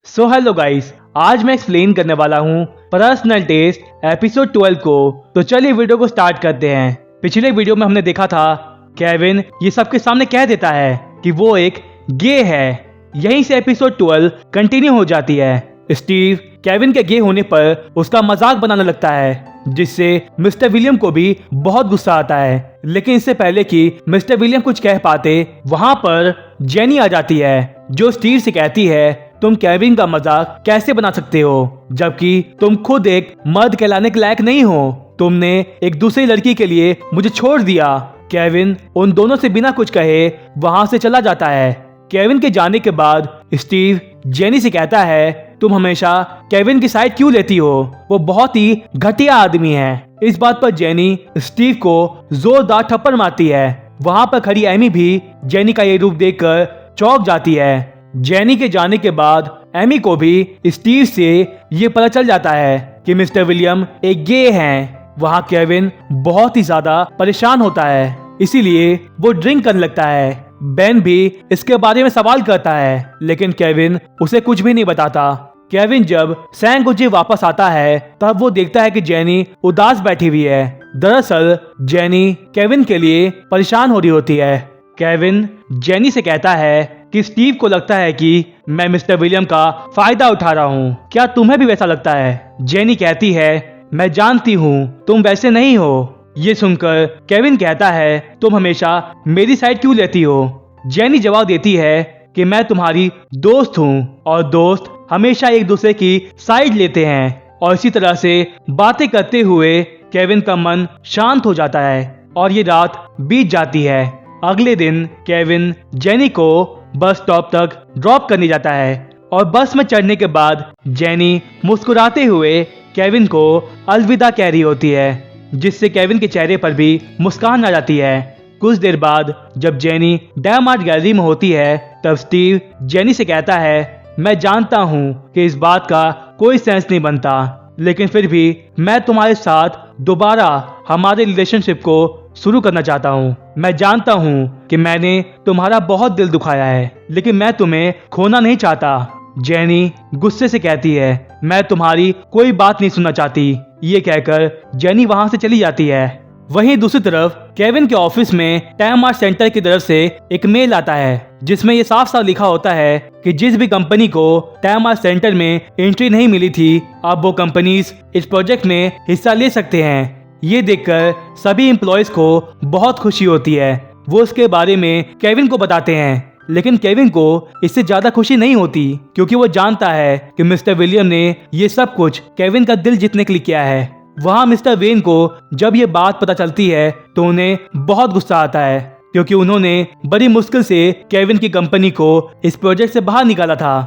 Hello guys, आज मैं explain करने वाला हूँ पर्सनल टेस्ट एपिसोड 12 को। तो चलिए वीडियो को स्टार्ट करते हैं। पिछले वीडियो में हमने देखा था केविन ये सबके सामने कह देता है कि वो एक गे है। यहीं से एपिसोड 12 कंटिन्यू हो जाती है। स्टीव केविन के गे होने पर उसका मजाक बनाने लगता है, जिससे मिस्टर विलियम को भी बहुत गुस्सा आता है। लेकिन इससे पहले कि मिस्टर विलियम कुछ कह पाते, वहां पर जेनी आ जाती है, जो स्टीव से कहती है तुम केविन का मजाक कैसे बना सकते हो, जबकि तुम खुद एक मर्द कहलाने के लायक नहीं हो। तुमने एक दूसरी लड़की के लिए मुझे छोड़ दिया। केविन उन दोनों से बिना कुछ कहे वहां से चला जाता है। केविन के जाने के बाद स्टीव जेनी से कहता है तुम हमेशा केविन की साइड क्यों लेती हो, वो बहुत ही घटिया आदमी है। इस बात पर जेनी स्टीव को जोरदार थप्पड़ मारती है। वहां पर खड़ी एमी भी जेनी का ये रूप देखकर चौंक जाती है। जेनी के जाने के बाद एमी को भी स्टीव से ये पता चल जाता है कि मिस्टर विलियम एक गे हैं। वहां केविन बहुत ही ज्यादा परेशान होता है, इसीलिए वो ड्रिंक करने लगता है। बेन भी इसके बारे में सवाल करता है, लेकिन केविन उसे कुछ भी नहीं बताता। केविन जब सैन गुजे वापस आता है तब वो देखता है कि जेनी उदास बैठी हुई है। दरअसल जेनी केविन के लिए परेशान हो रही होती है। केविन जेनी से कहता है कि स्टीव को लगता है कि मैं मिस्टर विलियम का फायदा उठा रहा हूँ, क्या तुम्हें भी वैसा लगता है? जेनी कहती है मैं जानती हूँ तुम वैसे नहीं हो। ये सुनकर केविन कहता है तुम हमेशा मेरी साइड क्यों लेती हो? जेनी जवाब देती है कि मैं तुम्हारी दोस्त हूँ और दोस्त हमेशा एक दूसरे की साइड लेते हैं। और इसी तरह से बातें करते हुए केविन का मन शांत हो जाता है और ये रात बीत जाती है। अगले दिन केविन जेनी को बस स्टॉप तक ड्रॉप करने जाता है और बस में चढ़ने के बाद जेनी मुस्कुराते हुए केविन को अलविदा कह रही होती है, जिससे केविन के चेहरे पर भी मुस्कान आ जाती है। कुछ देर बाद जब जेनी डैम आर्ट गैलरी में होती है तब स्टीव जेनी से कहता है मैं जानता हूँ कि इस बात का कोई सेंस नहीं बनता, लेकिन फिर भी मैं तुम्हारे साथ दोबारा हमारे रिलेशनशिप को शुरू करना चाहता हूँ। मैं जानता हूँ कि मैंने तुम्हारा बहुत दिल दुखाया है, लेकिन मैं तुम्हें खोना नहीं चाहता। जेनी गुस्से से कहती है मैं तुम्हारी कोई बात नहीं सुनना चाहती। ये कहकर जेनी वहां से चली जाती है। वहीं दूसरी तरफ केविन के ऑफिस में टाइम आर्ट सेंटर की तरफ से एक मेल आता है, जिसमें ये साफ साफ लिखा होता है कि जिस भी कंपनी को टाइम आर्ट सेंटर में एंट्री नहीं मिली थी, अब वो कंपनीज इस प्रोजेक्ट में हिस्सा ले सकते हैं। ये देखकर सभी एम्प्लॉयज को बहुत खुशी होती है। वो इसके बारे में केविन को बताते हैं, लेकिन केविन को इससे ज्यादा खुशी नहीं होती, क्योंकि वो जानता है कि मिस्टर विलियम ने ये सब कुछ केविन का दिल जीतने के लिए किया है। वहाँ मिस्टर वेन को जब ये बात पता चलती है तो उन्हें बहुत गुस्सा आता है, क्योंकि उन्होंने बड़ी मुश्किल से केविन की कंपनी को इस प्रोजेक्ट से बाहर निकाला था।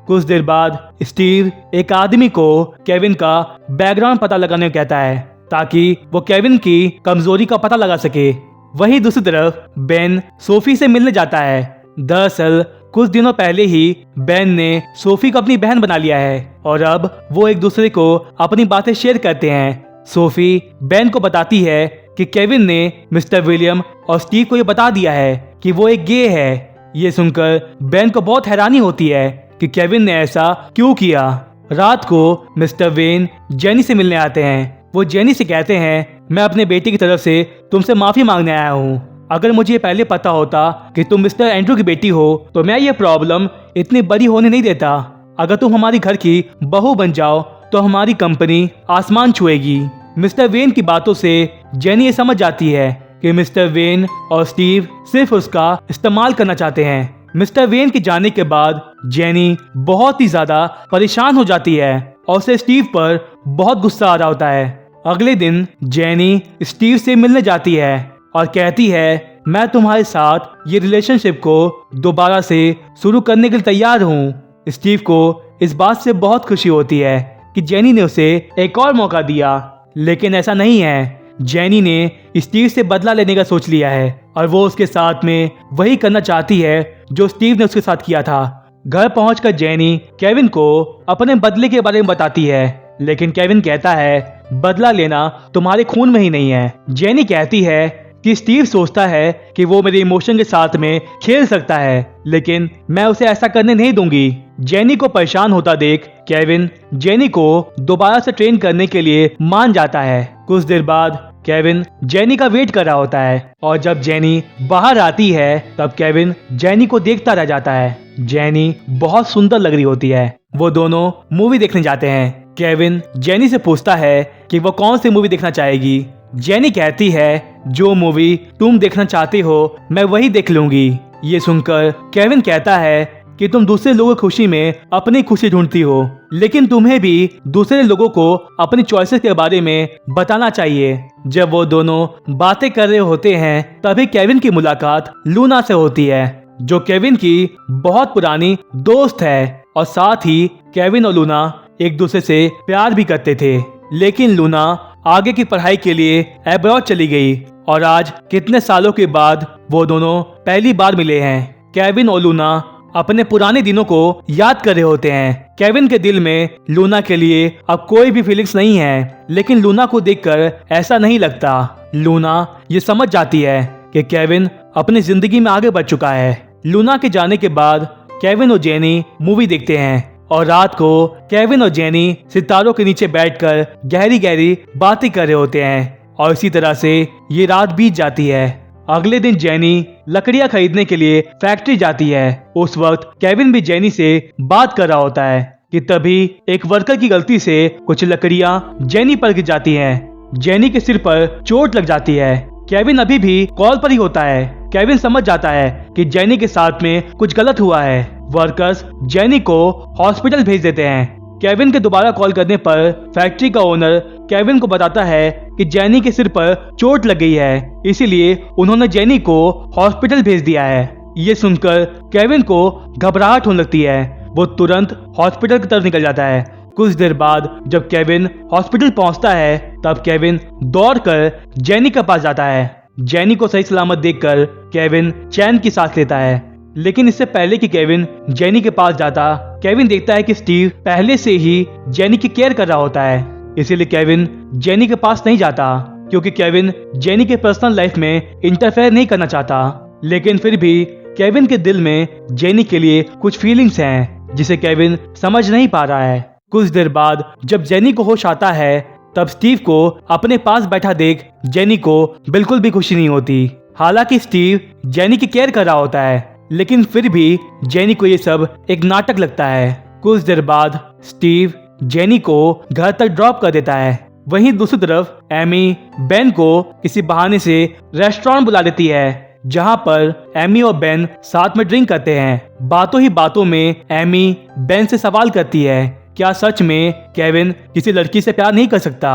कुछ देर बाद स्टीव एक आदमी को केविन का बैकग्राउंड पता लगाने को कहता है, ताकि वो केविन की कमजोरी का पता लगा सके। वहीं दूसरी तरफ बेन सोफी से मिलने जाता है। दरअसल कुछ दिनों पहले ही बेन ने सोफी को अपनी बहन बना लिया है और अब वो एक दूसरे को अपनी बातें शेयर करते हैं। सोफी बेन को बताती है कि केविन ने मिस्टर विलियम और स्टीव को ये बता दिया है कि वो एक गे है। ये सुनकर बेन को बहुत हैरानी होती है कि केविन ने ऐसा क्यों किया। रात को मिस्टर वेन जेनी से मिलने आते हैं। वो जेनी से कहते हैं मैं अपने बेटे की तरफ से तुमसे माफी मांगने आया हूँ। अगर मुझे पहले पता होता कि तुम मिस्टर एंड्रू की बेटी हो तो मैं ये प्रॉब्लम इतनी बड़ी होने नहीं देता। अगर तुम हमारी घर की बहू बन जाओ तो हमारी कंपनी आसमान छुएगी। मिस्टर वेन की बातों से जेनी ये समझ जाती है कि मिस्टर वेन और स्टीव सिर्फ उसका इस्तेमाल करना चाहते हैं। मिस्टर वेन के जाने के बाद जेनी बहुत ही ज्यादा परेशान हो जाती है और उसे स्टीव पर बहुत गुस्सा आ रहा होता है। अगले दिन जेनी स्टीव से मिलने जाती है और कहती है मैं तुम्हारे साथ ये रिलेशनशिप को दोबारा से शुरू करने के लिए तैयार हूँ। स्टीव को इस बात से बहुत खुशी होती है कि जेनी ने उसे एक और मौका दिया, लेकिन ऐसा नहीं है। जेनी ने स्टीव से बदला लेने का सोच लिया है और वो उसके साथ में वही करना चाहती है जो स्टीव ने उसके साथ किया था। घर पहुंचकर जेनी केविन को अपने बदले के बारे में बताती है, लेकिन केविन कहता है बदला लेना तुम्हारे खून में ही नहीं है। जेनी कहती है कि स्टीव सोचता है कि वो मेरे इमोशन के साथ में खेल सकता है, लेकिन मैं उसे ऐसा करने नहीं दूंगी। जेनी को परेशान होता देख केविन जेनी को दोबारा से ट्रेन करने के लिए मान जाता है। कुछ देर बाद केविन जेनी का वेट कर रहा होता है और जब जेनी बाहर आती है तब केविन जेनी को देखता रह जाता है। जेनी बहुत सुंदर लग रही होती है। वो दोनों मूवी देखने जाते हैं। केविन जेनी से पूछता है कि वो कौन सी मूवी देखना चाहेगी। जेनी कहती है जो मूवी तुम देखना चाहते हो मैं वही देख लूंगी। ये सुनकर केविन कहता है कि तुम दूसरे लोगों की खुशी में अपनी खुशी ढूंढती हो, लेकिन तुम्हें भी दूसरे लोगों को अपनी चॉइसेस के बारे में बताना चाहिए। जब वो दोनों बातें कर रहे होते हैं तभी केविन की मुलाकात लूना से होती है, जो केविन की बहुत पुरानी दोस्त है और साथ ही केविन और लूना एक दूसरे से प्यार भी करते थे। लेकिन लूना आगे की पढ़ाई के लिए अब्रॉड चली गई और आज कितने सालों के बाद वो दोनों पहली बार मिले हैं। केविन और लूना अपने पुराने दिनों को याद कर रहे होते हैं। केविन के दिल में लूना के लिए अब कोई भी फीलिंग्स नहीं है, लेकिन लूना को देखकर ऐसा नहीं लगता। लूना ये समझ जाती है कि केविन अपनी जिंदगी में आगे बढ़ चुका है। लूना के जाने के बाद केविन और जेनी मूवी देखते हैं और रात को केविन और जेनी सितारों के नीचे बैठकर गहरी गहरी बातें कर रहे होते हैं और इसी तरह से ये रात बीत जाती है। अगले दिन जेनी लकड़ियां खरीदने के लिए फैक्ट्री जाती है। उस वक्त केविन भी जेनी से बात कर रहा होता है कि तभी एक वर्कर की गलती से कुछ लकड़ियां जेनी पर गिर जाती हैं। जेनी के सिर पर चोट लग जाती है। केविन अभी भी कॉल पर ही होता है। केविन समझ जाता है कि जेनी के साथ में कुछ गलत हुआ है। वर्कर्स जेनी को हॉस्पिटल भेज देते हैं। केविन के दोबारा कॉल करने पर फैक्ट्री का ओनर केविन को बताता है कि जेनी के सिर पर चोट लग गई है, इसीलिए उन्होंने जेनी को हॉस्पिटल भेज दिया है। ये सुनकर केविन को घबराहट होने लगती है। वो तुरंत हॉस्पिटल की तरफ निकल जाता है। कुछ देर बाद जब केविन हॉस्पिटल पहुंचता है तब केविन दौड़कर जेनी के पास जाता है। जेनी को सही सलामत देखकर केविन चैन की सांस लेता है, लेकिन इससे पहले कि केविन जेनी के पास जाता, केविन देखता है कि स्टीव पहले से ही जेनी की केयर कर रहा होता है। इसीलिए केविन जेनी के पास नहीं जाता, क्योंकि केविन जेनी के पर्सनल लाइफ में इंटरफेयर नहीं करना चाहता। लेकिन फिर भी केविन के दिल में जेनी के लिए कुछ फीलिंग्स हैं, जिसे केविन समझ नहीं पा रहा है। कुछ देर बाद जब जेनी को होश आता है तब स्टीव को अपने पास बैठा देख जेनी को बिल्कुल भी खुशी नहीं होती। हालांकि स्टीव जेनी की केयर कर रहा होता है, लेकिन फिर भी जेनी को ये सब एक नाटक लगता है। कुछ देर बाद स्टीव जेनी को घर तक ड्रॉप कर देता है। वहीं दूसरी तरफ एमी बेन को किसी बहाने से रेस्टोरेंट बुला देती है, जहां पर एमी और बेन साथ में ड्रिंक करते हैं। बातों ही बातों में एमी बेन से सवाल करती है, क्या सच में केविन किसी लड़की से प्यार नहीं कर सकता?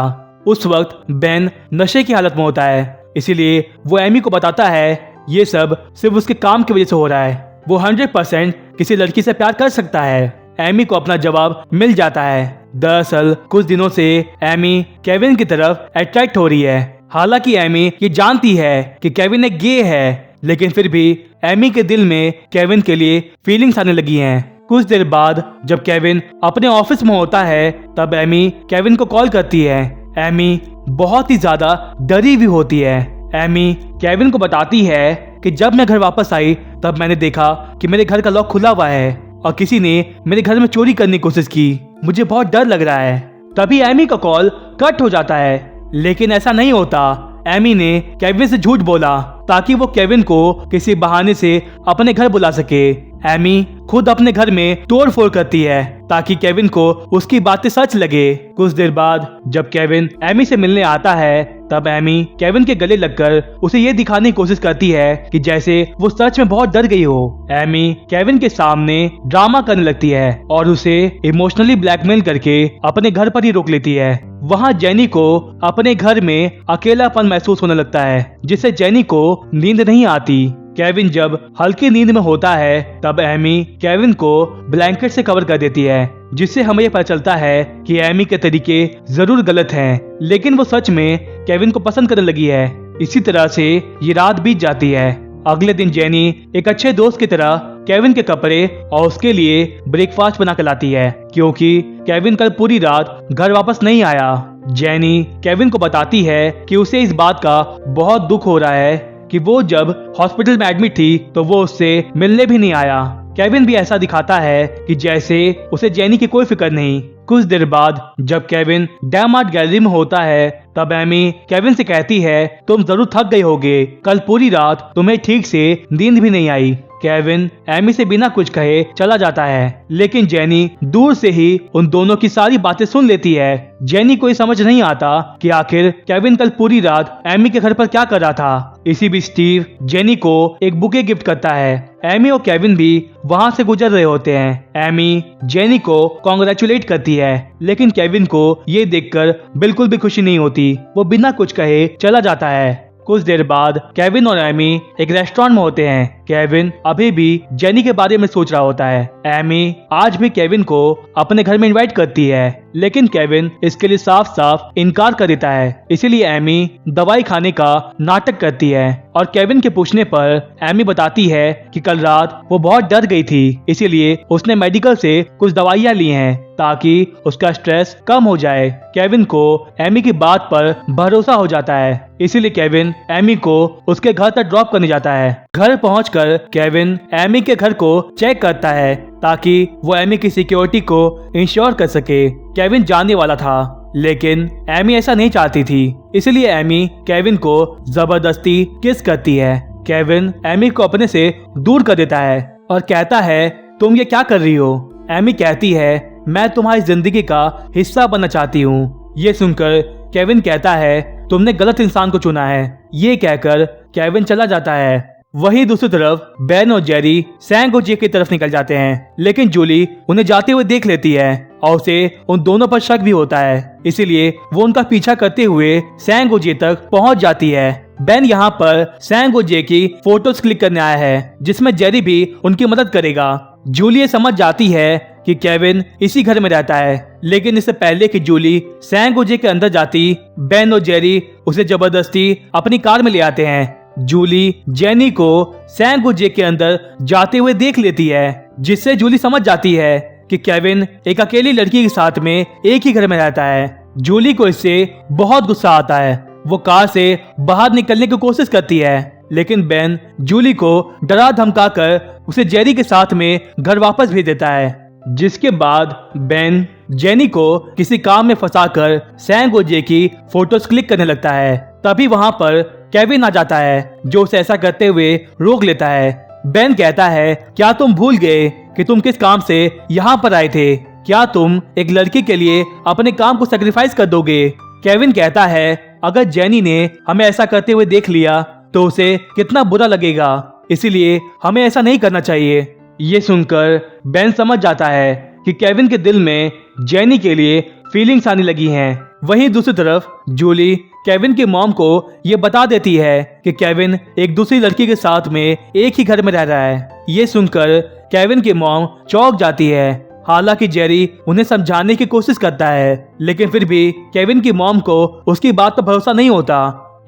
उस वक्त बेन नशे की हालत में होता है, इसीलिए वो एमी को बताता है ये सब सिर्फ उसके काम की वजह से हो रहा है। वो 100% किसी लड़की से प्यार कर सकता है। एमी को अपना जवाब मिल जाता है। दरअसल कुछ दिनों से एमी केविन की तरफ अट्रैक्ट हो रही है। हालांकि एमी ये जानती है कि केविन एक गे है, लेकिन फिर भी एमी के दिल में केविन के लिए फीलिंग्स आने लगी हैं। कुछ देर बाद जब केविन अपने ऑफिस में होता है तब एमी केविन को कॉल करती है। एमी बहुत ही ज्यादा डरी हुई होती है। एमी केविन को बताती है कि जब मैं घर वापस आई तब मैंने देखा कि मेरे घर का लॉक खुला हुआ है और किसी ने मेरे घर में चोरी करने की कोशिश की। मुझे बहुत डर लग रहा है। तभी एमी का कॉल कट हो जाता है, लेकिन ऐसा नहीं होता। एमी ने केविन से झूठ बोला ताकि वो केविन को किसी बहाने से अपने घर बुला सके। एमी खुद अपने घर में तोड़ फोड़ करती है ताकि केविन को उसकी बातें सच लगे। कुछ देर बाद जब केविन एमी से मिलने आता है तब एमी केविन के गले लगकर उसे ये दिखाने की कोशिश करती है कि जैसे वो सच में बहुत डर गई हो। एमी केविन के सामने ड्रामा करने लगती है और उसे इमोशनली ब्लैकमेल करके अपने घर पर ही रोक लेती है। वहाँ जेनी को अपने घर में अकेलापन महसूस होने लगता है, जिससे जेनी को नींद नहीं आती। केविन जब हल्की नींद में होता है तब एमी केविन को ब्लैंकेट से कवर कर देती है, जिससे हमें ये पता चलता है कि एमी के तरीके जरूर गलत हैं, लेकिन वो सच में केविन को पसंद करने लगी है। इसी तरह से ये रात बीत जाती है। अगले दिन जेनी एक अच्छे दोस्त की तरह केविन के कपड़े और उसके लिए ब्रेकफास्ट बना कर लाती है, क्योंकि केविन कल पूरी रात घर वापस नहीं आया। जेनी केविन को बताती है कि उसे इस बात का बहुत दुख हो रहा है कि वो जब हॉस्पिटल में एडमिट थी तो वो उससे मिलने भी नहीं आया। केविन भी ऐसा दिखाता है कि जैसे उसे जेनी की कोई फिक्र नहीं। कुछ देर बाद जब केविन डैम आर्ट गैलरी में होता है तब एमी केविन से कहती है, तुम जरूर थक गए होगे, कल पूरी रात तुम्हें ठीक से नींद भी नहीं आई। केविन एमी से बिना कुछ कहे चला जाता है, लेकिन जेनी दूर से ही उन दोनों की सारी बातें सुन लेती है। जेनी को समझ नहीं आता कि आखिर केविन कल पूरी रात एमी के घर पर क्या कर रहा था। इसी बीच स्टीव जेनी को एक बुके गिफ्ट करता है। एमी और केविन भी वहां से गुजर रहे होते हैं। एमी जेनी को कॉन्ग्रेचुलेट करती है, लेकिन केविन को ये देखकर बिल्कुल भी खुशी नहीं होती। वो बिना कुछ कहे चला जाता है। कुछ देर बाद केविन और एमी एक रेस्टोरेंट में होते हैं। केविन अभी भी जेनी के बारे में सोच रहा होता है। एमी आज भी केविन को अपने घर में इनवाइट करती है, लेकिन केविन इसके लिए साफ साफ इनकार कर देता है। इसीलिए एमी दवाई खाने का नाटक करती है और केविन के पूछने पर एमी बताती है कि कल रात वो बहुत डर गई थी, इसीलिए उसने मेडिकल से कुछ दवाइयाँ ली हैं ताकि उसका स्ट्रेस कम हो जाए। केविन को एमी की बात पर भरोसा हो जाता है, इसीलिए केविन एमी को उसके घर तक ड्रॉप करने जाता है। घर पहुंचकर केविन एमी के घर को चेक करता है ताकि वो एमी की सिक्योरिटी को इंश्योर कर सके। केविन जाने वाला था, लेकिन एमी ऐसा नहीं चाहती थी, इसलिए एमी केविन को जबरदस्ती किस करती है। केविन एमी को अपने से दूर कर देता है और कहता है, तुम ये क्या कर रही हो? एमी कहती है, मैं तुम्हारी जिंदगी का हिस्सा बनना चाहती हूँ। ये सुनकर केविन कहता है, तुमने गलत इंसान को चुना है। ये कहकर केविन चला जाता है। वहीं दूसरी तरफ बेन और जेरी सैंगोजे की तरफ निकल जाते हैं, लेकिन जूली उन्हें जाते हुए देख लेती है और उसे उन दोनों पर शक भी होता है, इसीलिए वो उनका पीछा करते हुए सैंगोजे तक पहुंच जाती है। बेन यहाँ पर सैंगोजे की फोटोज क्लिक करने आया है, जिसमें जेरी भी उनकी मदद करेगा। जूली समझ जाती है कि केविन इसी घर में रहता है, लेकिन इससे पहले कि जूली सैंगोजे के अंदर जाती, बेन और जेरी उसे जबरदस्ती अपनी कार में ले आते हैं। जूली जेनी को सैंगोजे के अंदर जाते हुए देख लेती है, जिससे जूली समझ जाती है कि केविन एक अकेली लड़की के साथ में एक ही घर में रहता है। जूली को इससे बहुत गुस्सा आता है। वो कार से बाहर निकलने की कोशिश करती है, लेकिन बेन जूली को डरा धमका कर उसे जेरी के साथ में घर वापस भेज देता है। जिसके बाद बेन जेनी को किसी काम में फंसाकर सैंगोजे की फोटोज क्लिक करने लगता है। तभी वहां पर केविन आ जाता है, जो उसे ऐसा करते हुए रोक लेता है। बेन कहता है, क्या तुम भूल गए कि तुम किस काम से यहाँ पर आए थे? क्या तुम एक लड़की के लिए अपने काम को सेक्रीफाइस कर दोगे? केविन कहता है, अगर जेनी ने हमें ऐसा करते हुए देख लिया तो उसे कितना बुरा लगेगा, इसीलिए हमें ऐसा नहीं करना चाहिए। ये सुनकर बेन समझ जाता है कि केविन के दिल में जेनी के लिए फीलिंग्स आने लगी हैं। वहीं दूसरी तरफ जूली केविन की मॉम को ये बता देती है कि केविन एक दूसरी लड़की के साथ में एक ही घर में रह रहा है। ये सुनकर केविन की मॉम चौंक जाती है। हालांकि जेरी उन्हें समझाने की कोशिश करता है, लेकिन फिर भी केविन की मॉम को उसकी बात पर भरोसा नहीं होता।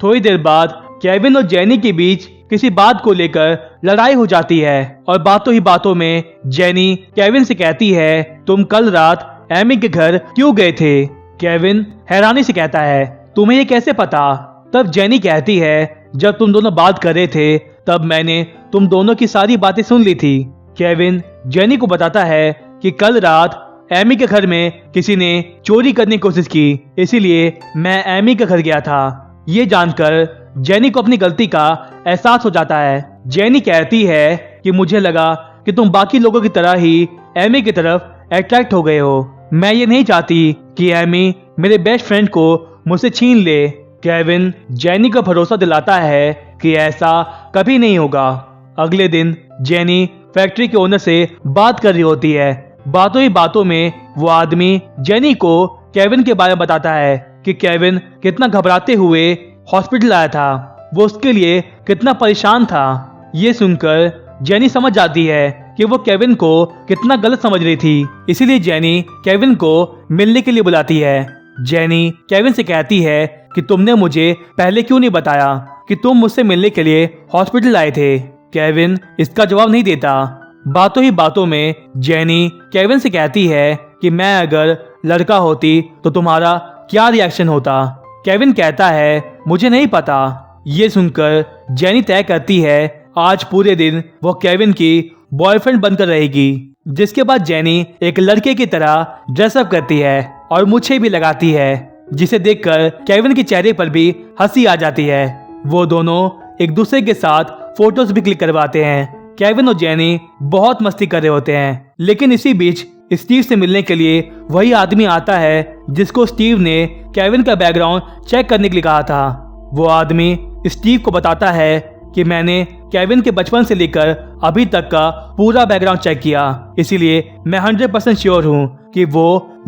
थोड़ी देर बाद केविन और जेनी के बीच किसी बात को लेकर लड़ाई हो जाती है और बातों ही बातों में जेनी केविन से कहती है, तुम कल रात एमी के घर क्यों गए थे? केविन हैरानी से कहता है, तुम्हें ये कैसे पता? तब जेनी कहती है, जब तुम दोनों बात कर रहे थे तब मैंने तुम दोनों की सारी बातें सुन ली थी। केविन जेनी को बताता है कि कल रात एमी के घर में किसी ने चोरी करने की कोशिश की, इसीलिए मैं एमी के घर गया था। ये जानकर जेनी को अपनी गलती का एहसास हो जाता है। जेनी कहती है कि मुझे लगा कि तुम बाकी लोगों की तरह ही एमी की तरफ अट्रैक्ट हो गए हो। मैं ये नहीं चाहती कि एमी मेरे बेस्ट फ्रेंड को मुझसे छीन ले। केविन जेनी को भरोसा दिलाता है कि ऐसा कभी नहीं होगा। अगले दिन जेनी फैक्ट्री के ओनर से बात कर रही होती है। बातों ही बातों में वो आदमी जेनी को केविन के बारे में बताता है कि केविन कितना घबराते हुए हॉस्पिटल आया था, वो उसके लिए कितना परेशान था। ये सुनकर जेनी समझ जाती है कि वो केविन को कितना गलत समझ रही थी, इसीलिए जेनी केविन को मिलने के लिए बुलाती है। जेनी केविन से कहती है कि तुमने मुझे पहले क्यों नहीं बताया कि तुम मुझसे मिलने के लिए हॉस्पिटल आए थे। केविन इसका जवाब नहीं देता। बातों ही बातों में जेनी केविन से कहती है कि मैं अगर लड़का होती तो तुम्हारा क्या रिएक्शन होता। केविन कहता है मुझे नहीं पता। ये सुनकर जेनी तय करती है आज पूरे दिन वो केविन की बॉयफ्रेंड बनकर रहेगी। जिसके बाद जेनी एक लड़के की तरह ड्रेसअप करती है और मूछें भी लगाती है, जिसे देखकर केविन के चेहरे पर भी हंसी आ जाती है। वो दोनों एक दूसरे के साथ फोटोज भी क्लिक करवाते हैं। केविन और जेनी बहुत मस्ती कर रहे होते हैं, लेकिन इसी बीच स्टीव से मिलने के लिए वही आदमी आता है जिसको स्टीव ने केविन का बैकग्राउंड चेक करने के लिए कहा था। वो आदमी स्टीव को बताता है कि मैंने केविन के बचपन से लेकर अभी तक का पूरा बैकग्राउंड चेक किया, इसीलिए मैं 100% श्योर हूँ कि वो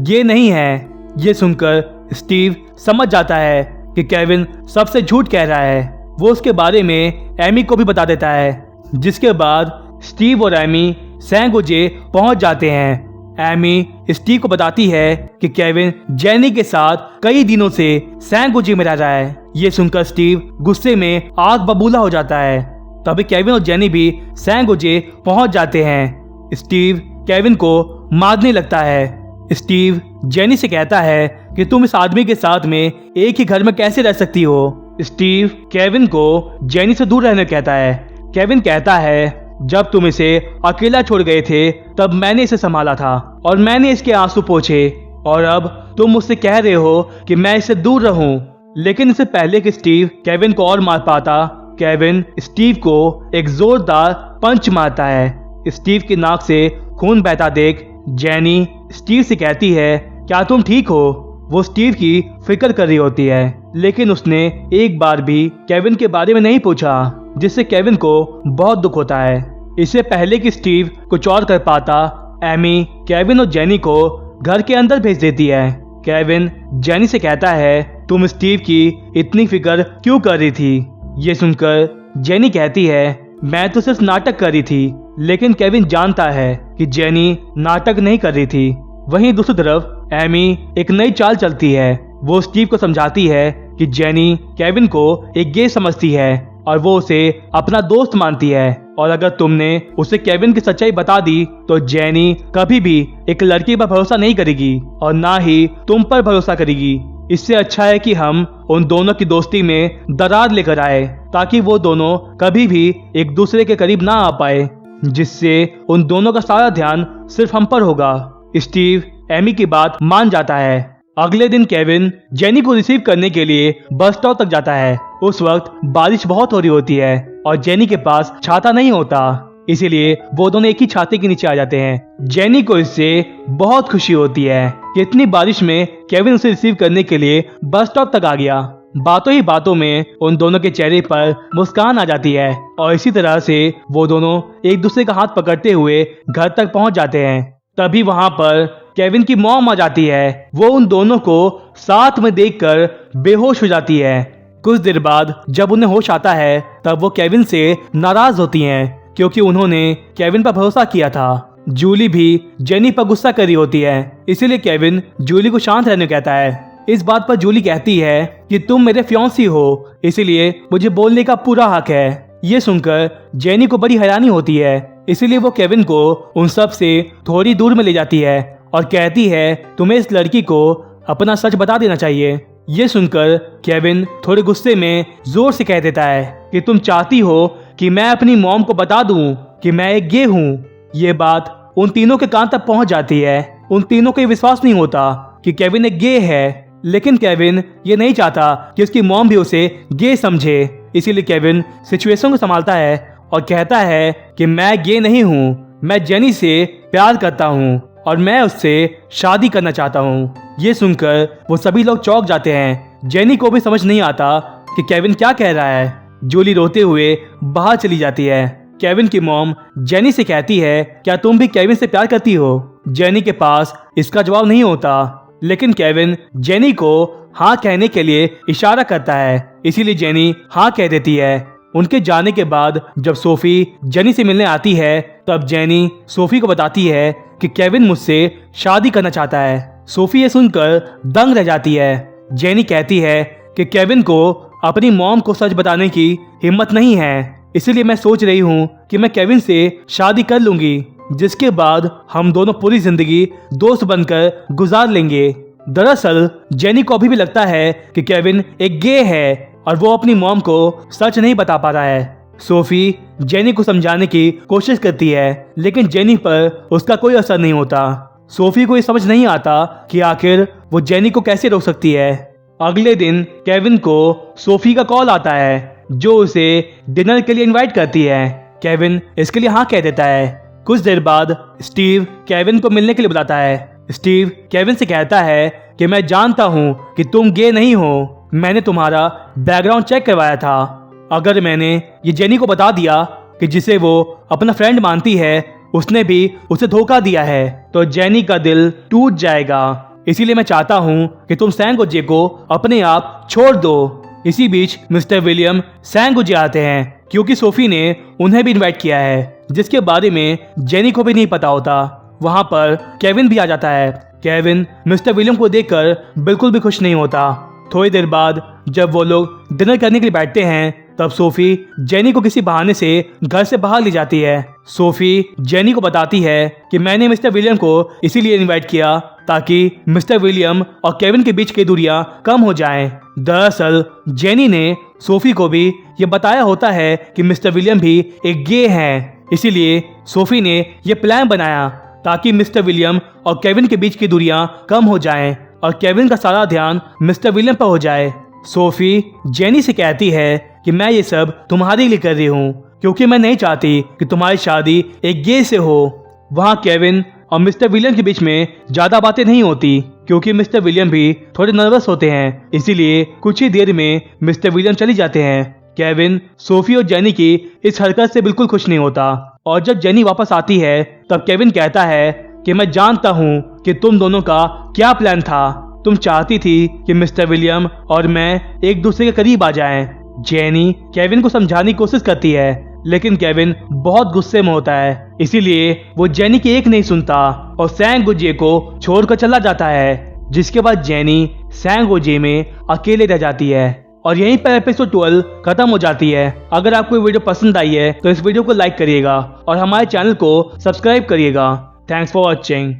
ये नहीं है। ये सुनकर स्टीव समझ जाता है कि केविन सबसे झूठ कह रहा है। वो उसके बारे में एमी को भी बता देता है, जिसके बाद स्टीव और एमी सैन पहुंच जाते हैं। एमी स्टीव को बताती है कि केविन जेनी के साथ कई दिनों से सैन में रह रहा है। ये सुनकर स्टीव गुस्से में आग बबूला हो जाता है। तभी केविन और जेनी भी सैन पहुंच जाते हैं। स्टीव केविन को मारने लगता है। स्टीव जेनी से कहता है कि तुम इस आदमी के साथ में एक ही घर में कैसे रह सकती हो। स्टीव केविन को जेनी से दूर रहने कहता है। केविन कहता है जब तुम इसे अकेला छोड़ गए थे तब मैंने इसे संभाला था और मैंने इसके आंसू पोंछे, और अब तुम मुझसे कह रहे हो कि मैं इससे दूर रहूं। लेकिन इससे पहले कि स्टीव केविन को और मार पाता, केविन स्टीव को एक जोरदार पंच मारता है। स्टीव की नाक से खून बहता देख जेनी स्टीव से कहती है क्या तुम ठीक हो। वो स्टीव की फिक्र कर रही होती है, लेकिन उसने एक बार भी केविन के बारे में नहीं पूछा, जिससे केविन को बहुत दुख होता है। इससे पहले कि स्टीव कुछ और कर पाता, एमी केविन और जेनी को घर के अंदर भेज देती है। केविन जेनी से कहता है तुम स्टीव की इतनी फिक्र क्यों कर रही थी। ये सुनकर जेनी कहती है मैं तो सिर्फ नाटक कर रही थी, लेकिन केविन जानता है कि जेनी नाटक नहीं कर रही थी। वहीं दूसरी तरफ एमी एक नई चाल चलती है। वो स्टीव को समझाती है कि जेनी केविन को एक गे समझती है और वो उसे अपना दोस्त मानती है, और अगर तुमने उसे केविन की सच्चाई बता दी तो जेनी कभी भी एक लड़की पर भरोसा नहीं करेगी और ना ही तुम पर भरोसा करेगी। इससे अच्छा है कि हम उन दोनों की दोस्ती में दरार लेकर आए, ताकि वो दोनों कभी भी एक दूसरे के करीब ना आ पाए, जिससे उन दोनों का सारा ध्यान सिर्फ हम पर होगा। स्टीव एमी की बात मान जाता है। अगले दिन केविन जेनी को रिसीव करने के लिए बस स्टॉप तक जाता है। उस वक्त बारिश बहुत हो रही होती है और जेनी के पास छाता नहीं होता, इसीलिए वो दोनों एक ही छाते के नीचे आ जाते हैं। जेनी को इससे बहुत खुशी होती है कि इतनी बारिश में केविन उसे रिसीव करने के लिए बस स्टॉप तक आ गया। बातों ही बातों में उन दोनों के चेहरे पर मुस्कान आ जाती है और इसी तरह से वो दोनों एक दूसरे का हाथ पकड़ते हुए घर तक पहुंच जाते हैं। तभी वहां पर केविन की मॉम आ जाती है। वो उन दोनों को साथ में देखकर बेहोश हो जाती है। कुछ देर बाद जब उन्हें होश आता है तब वो केविन से नाराज होती हैं, क्योंकि उन्होंने केविन पर भरोसा किया था। जूली भी जेनी पर गुस्सा कर रही होती है, इसीलिए केविन जूली को शांत रहने कहता है। इस बात पर जूली कहती है कि तुम मेरे फियांसी हो, इसीलिए मुझे बोलने का पूरा हक है। ये सुनकर जेनी को बड़ी हैरानी होती है, इसीलिए वो केविन को उन सब से थोड़ी दूर में ले जाती है और कहती है तुम्हें इस लड़की को अपना सच बता देना चाहिए। ये सुनकर केविन थोड़े गुस्से में जोर से कह देता है कि तुम चाहती हो कि मैं अपनी मॉम को बता दूं कि मैं एक गे हूँ। ये बात उन तीनों के कान तक पहुंच जाती है। उन तीनों को ये विश्वास नहीं होता कि केविन एक गे है, लेकिन केविन ये नहीं चाहता कि उसकी मॉम भी उसे गे समझे। इसीलिए केविन सिचुएशन को संभालता है और कहता है कि मैं गे नहीं हूँ, मैं जेनी से प्यार करता हूँ और मैं उससे शादी करना चाहता हूँ। ये सुनकर वो सभी लोग चौंक जाते हैं। जेनी को भी समझ नहीं आता कि केविन क्या कह रहा है। जूली रोते हुए बाहर चली जाती है। केविन की मॉम जेनी से कहती है क्या तुम भी केविन से प्यार करती हो। जेनी के पास इसका जवाब नहीं होता, लेकिन केविन जेनी को हाँ कहने के लिए इशारा करता है, इसीलिए जेनी हाँ कह देती है। उनके जाने के बाद जब सोफी जेनी से मिलने आती है तब जेनी सोफी को बताती है कि केविन मुझसे शादी करना चाहता है। सोफी ये सुनकर दंग रह जाती है। जेनी कहती है कि केविन को अपनी मॉम को सच बताने की हिम्मत नहीं है, इसीलिए मैं सोच रही हूँ कि मैं केविन से शादी कर लूंगी, जिसके बाद हम दोनों पूरी जिंदगी दोस्त बनकर गुजार लेंगे। दरअसल जेनी को अभी भी लगता है कि केविन एक गे है और वो अपनी मॉम को सच नहीं बता पा रहा है। सोफी जेनी को समझाने की कोशिश करती है, लेकिन जेनी पर उसका कोई असर नहीं होता। सोफी को ये समझ नहीं आता कि आखिर वो जेनी को कैसे रोक सकती है। अगले दिन केविन को सोफी का कॉल आता है, जो उसे डिनर के लिए इनवाइट करती है। केविन इसके लिए हाँ कह देता है। कुछ देर बाद स्टीव केविन को मिलने के लिए बुलाता है। स्टीव केविन से कहता है कि मैं जानता हूँ कि तुम गे नहीं हो, मैंने तुम्हारा बैकग्राउंड चेक करवाया था। अगर मैंने ये जेनी को बता दिया कि जिसे वो अपना फ्रेंड मानती है उसने भी उसे धोखा दिया है, तो जेनी का दिल टूट जाएगा। इसीलिए मैं चाहता हूँ कि तुम सैंगोजे को अपने आप छोड़ दो। इसी बीच मिस्टर विलियम सैंगोजे आते हैं, क्योंकि सोफी ने उन्हें भी इनवाइट किया है, जिसके बारे में जेनी को भी नहीं पता होता। वहां पर केविन भी आ जाता है। केविन मिस्टर विलियम को देखकर बिल्कुल भी खुश नहीं होता। थोड़ी देर बाद जब वो लोग डिनर करने के लिए बैठते हैं, तब सोफी जेनी को किसी बहाने से घर से बाहर ले जाती है। सोफी जेनी को बताती है कि मैंने मिस्टर विलियम को इसीलिए इनवाइट किया ताकि मिस्टर विलियम और केविन के बीच की दूरियां कम हो जाएं। दरअसल जेनी ने सोफी को भी ये बताया होता है कि मिस्टर विलियम भी एक गे हैं, इसीलिए सोफी ने ये प्लान बनाया ताकि मिस्टर विलियम और केविन के बीच की दूरियां कम हो जाएं और केविन का सारा ध्यान मिस्टर विलियम पर हो जाए। सोफी जेनी से कहती है कि मैं ये सब तुम्हारे लिए कर रही हूँ, क्योंकि मैं नहीं चाहती कि तुम्हारी शादी एक गे से हो। वहाँ केविन और मिस्टर विलियम के बीच में ज्यादा बातें नहीं होती, क्योंकि मिस्टर विलियम भी थोड़े नर्वस होते हैं, इसीलिए कुछ ही देर में मिस्टर विलियम चली जाते हैं। केविन सोफी और जेनी की इस हरकत से बिल्कुल खुश नहीं होता, और जब जेनी वापस आती है तब केविन कहता है कि मैं जानता हूँ कि तुम दोनों का क्या प्लान था। तुम चाहती थी कि मिस्टर विलियम और मैं एक दूसरे के करीब आ जाएं। जेनी केविन को समझाने की कोशिश करती है, लेकिन केविन बहुत गुस्से में होता है, इसीलिए वो जेनी की एक नहीं सुनता और सैंगोजे को छोड़कर चला जाता है। जिसके बाद जेनी सैंगोजे में अकेले रह जाती है और यहीं पर एपिसोड 12 खत्म हो जाती है। अगर आपको वीडियो पसंद आई है तो इस वीडियो को लाइक करिएगा और हमारे चैनल को सब्सक्राइब करिएगा। Thanks for watching.